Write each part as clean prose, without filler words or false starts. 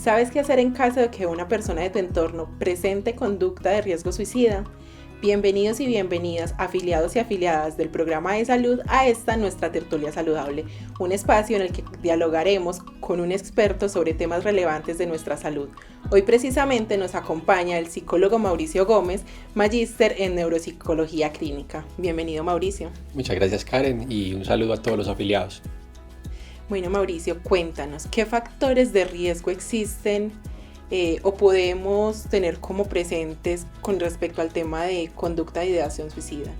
¿Sabes qué hacer en caso de que una persona de tu entorno presente conducta de riesgo suicida? Bienvenidos y bienvenidas, afiliados y afiliadas del programa de salud, a esta nuestra tertulia saludable, un espacio en el que dialogaremos con un experto sobre temas relevantes de nuestra salud. Hoy precisamente nos acompaña el psicólogo Mauricio Gómez, magíster en neuropsicología clínica. Bienvenido, Mauricio. Muchas gracias, Karen, y un saludo a todos los afiliados. Bueno, Mauricio, cuéntanos, ¿qué factores de riesgo existen o podemos tener como presentes con respecto al tema de conducta de ideación suicida?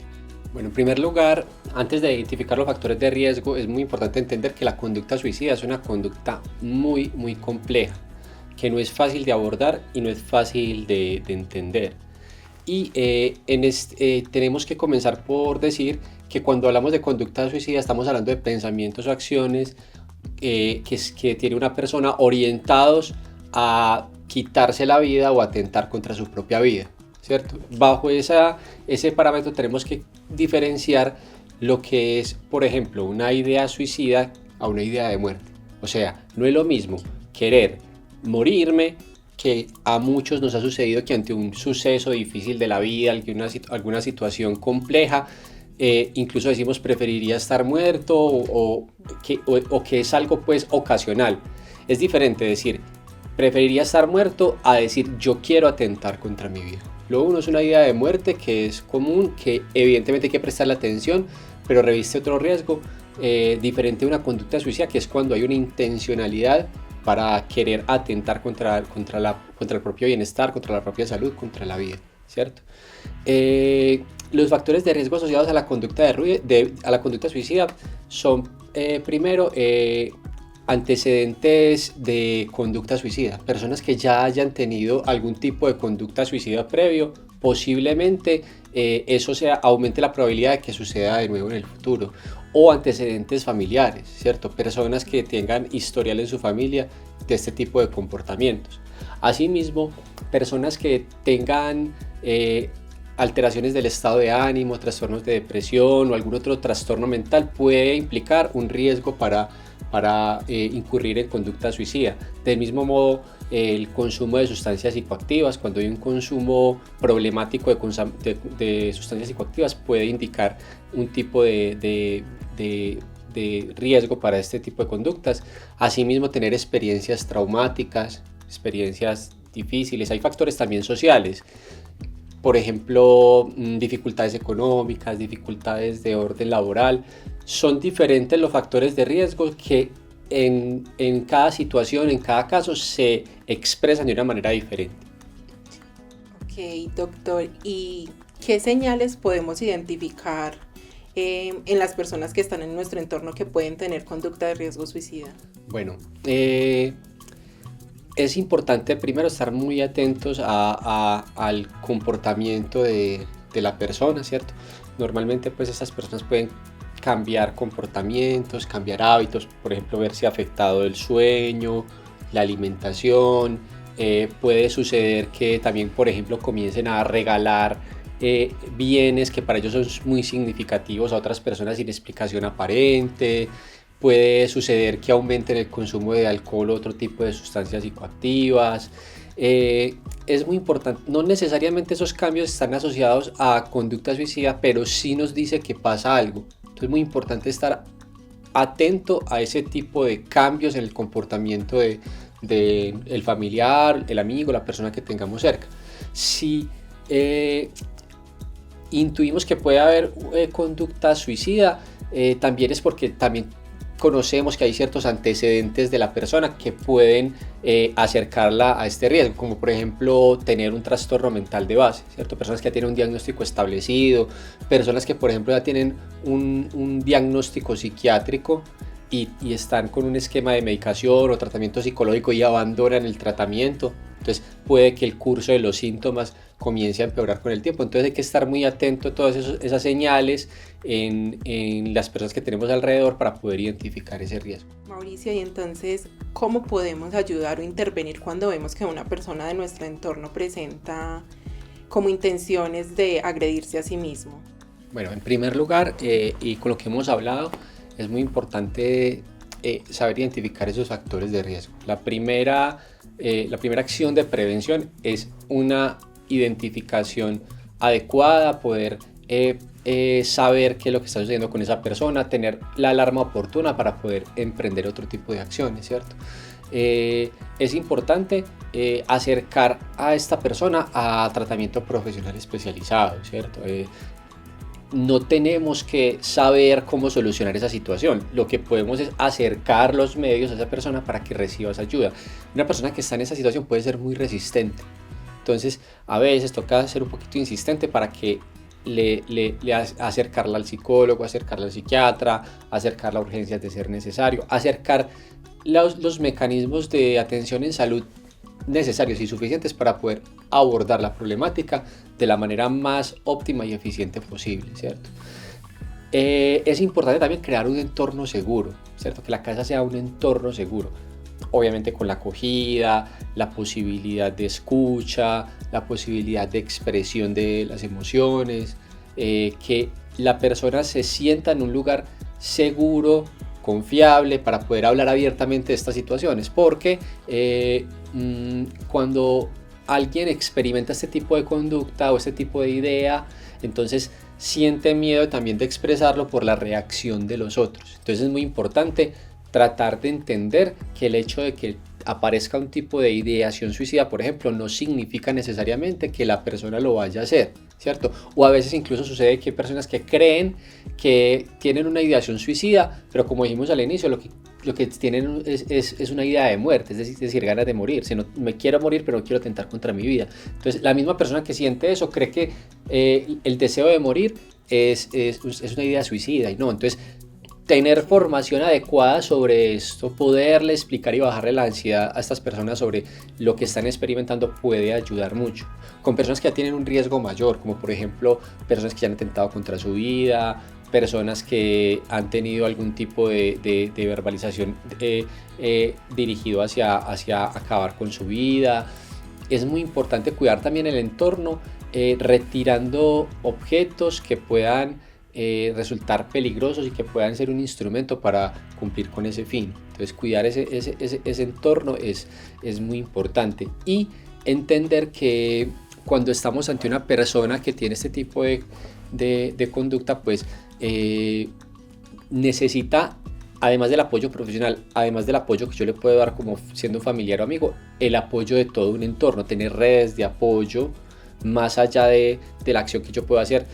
Bueno, en primer lugar, antes de identificar los factores de riesgo, es muy importante entender que la conducta suicida es una conducta muy compleja, que no es fácil de abordar y no es fácil de entender. Y tenemos que comenzar por decir que cuando hablamos de conducta suicida estamos hablando de pensamientos o acciones que tiene una persona orientados a quitarse la vida o atentar contra su propia vida, ¿cierto? Bajo ese parámetro tenemos que diferenciar lo que es, por ejemplo, una idea suicida a una idea de muerte. O sea, no es lo mismo querer morirme, que a muchos nos ha sucedido que ante un suceso difícil de la vida, alguna situación compleja, incluso decimos preferiría estar muerto o que es algo pues ocasional. Es diferente decir preferiría estar muerto a decir yo quiero atentar contra mi vida. Lo uno es una idea de muerte que es común, que evidentemente hay que prestarle atención, pero reviste otro riesgo diferente de una conducta suicida, que es cuando hay una intencionalidad para querer atentar contra el propio bienestar, contra la propia salud, contra la vida, ¿cierto? Los factores de riesgo asociados a la conducta a la conducta suicida son, primero, antecedentes de conducta suicida. Personas que ya hayan tenido algún tipo de conducta suicida previo, posiblemente eso aumente la probabilidad de que suceda de nuevo en el futuro. O antecedentes familiares, ¿cierto? Personas que tengan historial en su familia de este tipo de comportamientos. Asimismo, personas que tengan alteraciones del estado de ánimo, trastornos de depresión o algún otro trastorno mental puede implicar un riesgo para incurrir en conducta suicida. Del mismo modo, el consumo de sustancias psicoactivas, cuando hay un consumo problemático de sustancias psicoactivas, puede indicar un tipo de riesgo para este tipo de conductas. Asimismo, tener experiencias traumáticas, experiencias difíciles. Hay factores también sociales. Por ejemplo, dificultades económicas, dificultades de orden laboral. Son diferentes los factores de riesgo que en cada situación, en cada caso, se expresan de una manera diferente. Ok, doctor, ¿y qué señales podemos identificar en las personas que están en nuestro entorno que pueden tener conducta de riesgo suicida? Bueno, es importante primero estar muy atentos al comportamiento de la persona, ¿cierto? Normalmente pues estas personas pueden cambiar comportamientos, cambiar hábitos, por ejemplo verse afectado el sueño, la alimentación. Puede suceder que también, por ejemplo, comiencen a regalar bienes que para ellos son muy significativos a otras personas sin explicación aparente. Puede suceder que aumenten el consumo de alcohol o otro tipo de sustancias psicoactivas. Es muy importante, no necesariamente esos cambios están asociados a conducta suicida, pero sí nos dice que pasa algo. Entonces es muy importante estar atento a ese tipo de cambios en el comportamiento del familiar, el amigo, la persona que tengamos cerca. Si intuimos que puede haber conducta suicida, también es porque también conocemos que hay ciertos antecedentes de la persona que pueden acercarla a este riesgo, como por ejemplo tener un trastorno mental de base, ¿cierto? Personas que ya tienen un diagnóstico establecido, personas que por ejemplo ya tienen un diagnóstico psiquiátrico y están con un esquema de medicación o tratamiento psicológico y abandonan el tratamiento. Entonces puede que el curso de los síntomas comience a empeorar con el tiempo. Entonces hay que estar muy atento a todas esas señales en las personas que tenemos alrededor para poder identificar ese riesgo. Mauricio, y entonces, ¿cómo podemos ayudar o intervenir cuando vemos que una persona de nuestro entorno presenta como intenciones de agredirse a sí mismo? Bueno, en primer lugar, y con lo que hemos hablado, es muy importante saber identificar esos factores de riesgo. La primera la primera acción de prevención es una identificación adecuada, poder saber qué es lo que está sucediendo con esa persona, tener la alarma oportuna para poder emprender otro tipo de acciones, ¿cierto? Es importante acercar a esta persona a tratamiento profesional especializado, ¿cierto? No tenemos que saber cómo solucionar esa situación. Lo que podemos es acercar los medios a esa persona para que reciba esa ayuda. Una persona que está en esa situación puede ser muy resistente. Entonces, a veces toca ser un poquito insistente para que acercarla al psicólogo, acercarla al psiquiatra, acercarla a urgencias de ser necesario, acercar los mecanismos de atención en salud necesarios y suficientes para poder abordar la problemática de la manera más óptima y eficiente posible, ¿cierto? Es importante también crear un entorno seguro, ¿cierto? Que la casa sea un entorno seguro, obviamente con la acogida, la posibilidad de escucha, la posibilidad de expresión de las emociones, que la persona se sienta en un lugar seguro, confiable, para poder hablar abiertamente de estas situaciones, porque cuando alguien experimenta este tipo de conducta o este tipo de idea, entonces siente miedo también de expresarlo por la reacción de los otros. Entonces es muy importante tratar de entender que el hecho de que aparezca un tipo de ideación suicida, por ejemplo, no significa necesariamente que la persona lo vaya a hacer, ¿cierto? O a veces incluso sucede que hay personas que creen que tienen una ideación suicida, pero como dijimos al inicio, lo que tienen es una idea de muerte, es decir, ganas de morir. Si no, me quiero morir, pero no quiero atentar contra mi vida. Entonces, la misma persona que siente eso cree que el deseo de morir es una idea suicida, y no. Entonces, tener formación adecuada sobre esto, poderle explicar y bajarle la ansiedad a estas personas sobre lo que están experimentando puede ayudar mucho. Con personas que ya tienen un riesgo mayor, como por ejemplo personas que ya han atentado contra su vida, personas que han tenido algún tipo de verbalización dirigido hacia acabar con su vida. Es muy importante cuidar también el entorno, retirando objetos que puedan resultar peligrosos y que puedan ser un instrumento para cumplir con ese fin. Entonces, cuidar ese entorno es muy importante, y entender que cuando estamos ante una persona que tiene este tipo de conducta, pues necesita, además del apoyo profesional, además del apoyo que yo le puedo dar como siendo familiar o amigo, el apoyo de todo un entorno, tener redes de apoyo más allá de la acción que yo puedo hacer,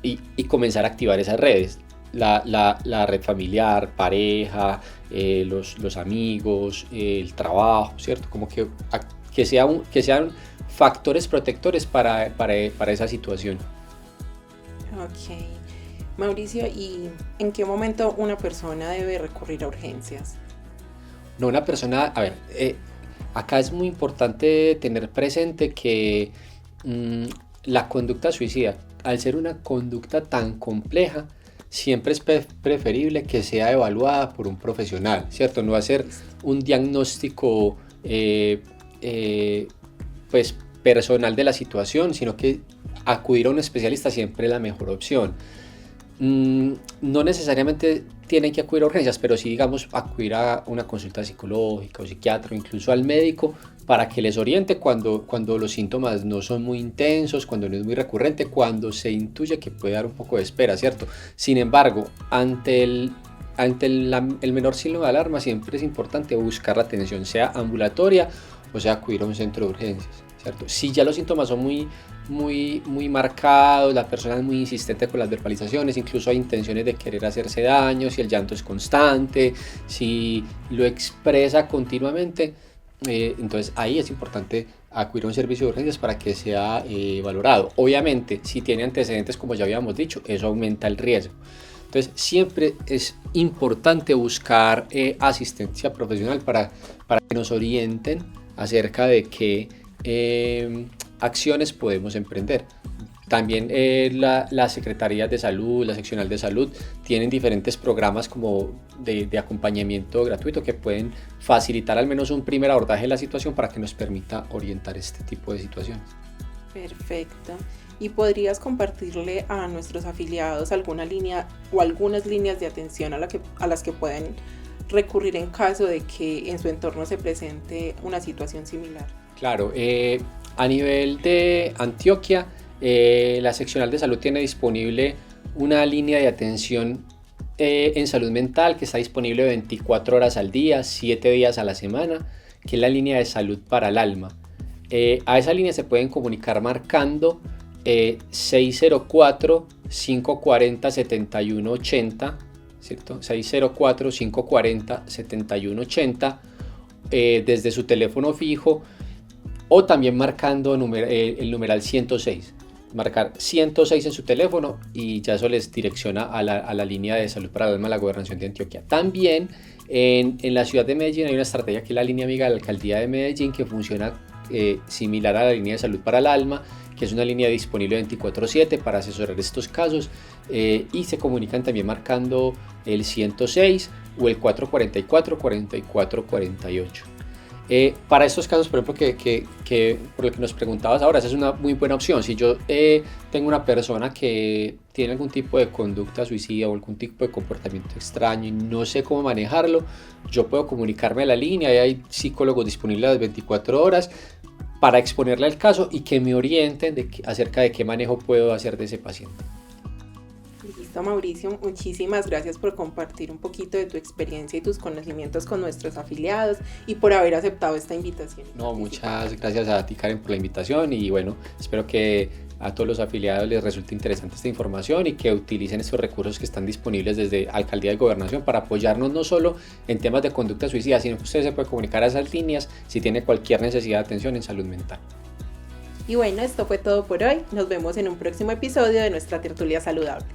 y comenzar a activar esas redes, la red familiar, pareja, los amigos, el trabajo, ¿cierto? Como que sean factores protectores para esa situación. Ok. Mauricio, ¿y en qué momento una persona debe recurrir a urgencias? No, una persona, a ver, acá es muy importante tener presente que la conducta suicida, al ser una conducta tan compleja, siempre es preferible que sea evaluada por un profesional, ¿cierto? No hacer un diagnóstico pues personal de la situación, sino que acudir a un especialista siempre es la mejor opción. No necesariamente tienen que acudir a urgencias, pero sí, digamos, acudir a una consulta psicológica o psiquiatra, o incluso al médico, para que les oriente cuando los síntomas no son muy intensos, cuando no es muy recurrente, cuando se intuye que puede dar un poco de espera, ¿cierto? Sin embargo, ante el menor signo de alarma, siempre es importante buscar la atención, sea ambulatoria o sea acudir a un centro de urgencias, ¿cierto? Si ya los síntomas son muy marcados, la persona es muy insistente con las verbalizaciones, incluso hay intenciones de querer hacerse daño, si el llanto es constante, si lo expresa continuamente, entonces ahí es importante acudir a un servicio de urgencias para que sea valorado. Obviamente, si tiene antecedentes, como ya habíamos dicho, eso aumenta el riesgo. Entonces, siempre es importante buscar asistencia profesional para que nos orienten acerca de qué acciones podemos emprender. También las secretarías de salud, la seccional de salud, tienen diferentes programas como de acompañamiento gratuito que pueden facilitar al menos un primer abordaje de la situación para que nos permita orientar este tipo de situaciones. Perfecto. ¿Y podrías compartirle a nuestros afiliados alguna línea o algunas líneas de atención a las que pueden recurrir en caso de que en su entorno se presente una situación similar? Claro, a nivel de Antioquia, la seccional de salud tiene disponible una línea de atención en salud mental que está disponible 24 horas al día, 7 días a la semana, que es la línea de salud para el alma. A esa línea se pueden comunicar marcando 604-540-7180, ¿cierto? 604-540-7180 desde su teléfono fijo, o también marcando el numeral 106. Marcar 106 en su teléfono y ya eso les direcciona a la línea de salud para el alma de la Gobernación de Antioquia. También en la ciudad de Medellín hay una estrategia que es la línea amiga de la Alcaldía de Medellín, que funciona similar a la línea de salud para el alma, que es una línea disponible 24/7 para asesorar estos casos, y se comunican también marcando el 106 o el 444-4448. Para estos casos, por ejemplo, que por lo que nos preguntabas ahora, esa es una muy buena opción. Si yo tengo una persona que tiene algún tipo de conducta suicida o algún tipo de comportamiento extraño y no sé cómo manejarlo, yo puedo comunicarme a la línea y hay psicólogos disponibles las 24 horas para exponerle el caso y que me orienten acerca de qué manejo puedo hacer de ese paciente. Listo, Mauricio, muchísimas gracias por compartir un poquito de tu experiencia y tus conocimientos con nuestros afiliados y por haber aceptado esta invitación. No, muchas gracias a ti, Karen, por la invitación, y bueno, espero que a todos los afiliados les resulte interesante esta información y que utilicen estos recursos que están disponibles desde Alcaldía de Gobernación para apoyarnos no solo en temas de conducta suicida, sino que ustedes se pueden comunicar a esas líneas si tienen cualquier necesidad de atención en salud mental. Y bueno, esto fue todo por hoy. Nos vemos en un próximo episodio de nuestra tertulia saludable.